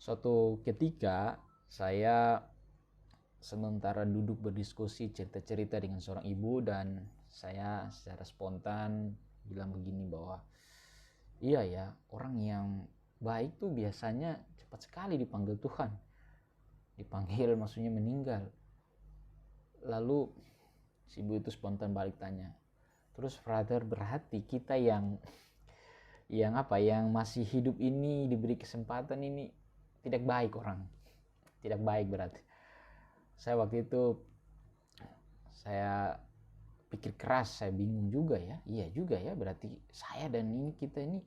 Suatu ketika saya sementara duduk berdiskusi cerita-cerita dengan seorang ibu, dan saya secara spontan bilang begini bahwa iya ya, orang yang baik tuh biasanya cepat sekali dipanggil Tuhan. Dipanggil maksudnya meninggal. Lalu si ibu itu spontan balik tanya, terus brother, berarti kita yang masih hidup ini, diberi kesempatan ini, tidak baik orang, tidak baik berarti. Saya waktu itu saya pikir keras, saya bingung juga ya, iya juga ya, berarti saya dan kita ini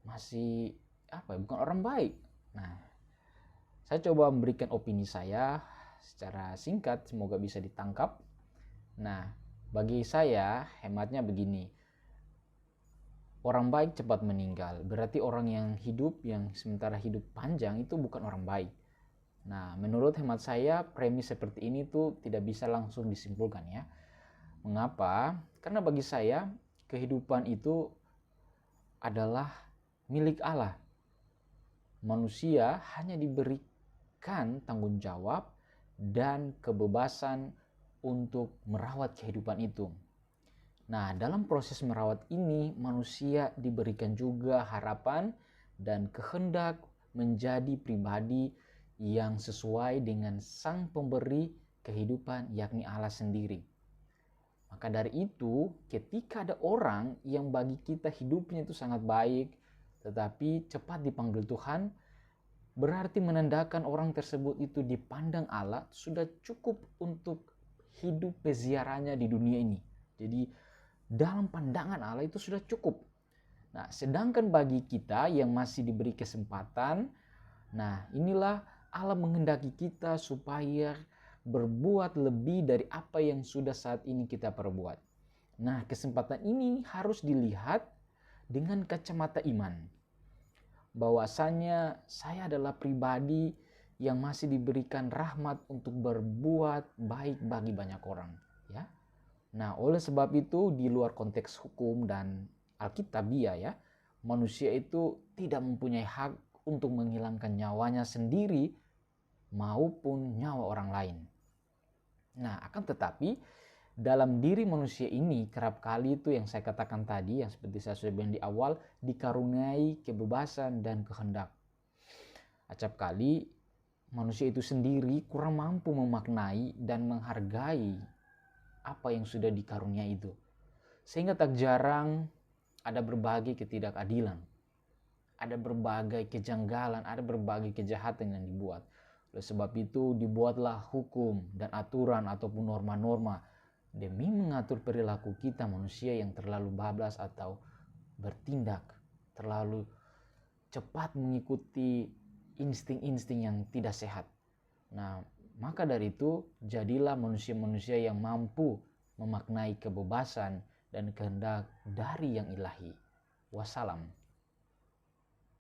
masih bukan orang baik. Nah, saya coba memberikan opini saya secara singkat, semoga bisa ditangkap. Nah, bagi saya hematnya begini, orang baik cepat meninggal, berarti orang yang hidup, yang sementara hidup panjang itu bukan orang baik. Nah, menurut hemat saya premis seperti ini tuh tidak bisa langsung disimpulkan ya. Mengapa? Karena bagi saya kehidupan itu adalah milik Allah. Manusia hanya diberikan tanggung jawab dan kebebasan untuk merawat kehidupan itu. Nah, dalam proses merawat ini, manusia diberikan juga harapan dan kehendak menjadi pribadi yang sesuai dengan Sang Pemberi kehidupan, yakni Allah sendiri. Maka dari itu, ketika ada orang yang bagi kita hidupnya itu sangat baik, tetapi cepat dipanggil Tuhan, berarti menandakan orang tersebut itu dipandang Allah sudah cukup untuk hidup peziarannya di dunia ini. Jadi dalam pandangan Allah itu sudah cukup. Nah, sedangkan bagi kita yang masih diberi kesempatan, nah inilah Allah menghendaki kita supaya berbuat lebih dari apa yang sudah saat ini kita perbuat. Nah, kesempatan ini harus dilihat dengan kacamata iman. Bahwasanya saya adalah pribadi yang masih diberikan rahmat untuk berbuat baik bagi banyak orang, ya. Nah, oleh sebab itu di luar konteks hukum dan Alkitabiah ya, manusia itu tidak mempunyai hak untuk menghilangkan nyawanya sendiri maupun nyawa orang lain. Nah, akan tetapi dalam diri manusia ini kerap kali itu yang saya katakan tadi, yang seperti saya sudah bilang di awal, dikaruniai kebebasan dan kehendak. Acap kali manusia itu sendiri kurang mampu memaknai dan menghargai apa yang sudah dikarunia itu, sehingga tak jarang ada berbagai ketidakadilan, ada berbagai kejanggalan, ada berbagai kejahatan yang dibuat. Oleh sebab itu dibuatlah hukum dan aturan ataupun norma-norma demi mengatur perilaku kita manusia yang terlalu bablas atau bertindak terlalu cepat mengikuti insting-insting yang tidak sehat. Nah, maka dari itu, jadilah manusia-manusia yang mampu memaknai kebebasan dan kehendak dari yang ilahi. Wassalam.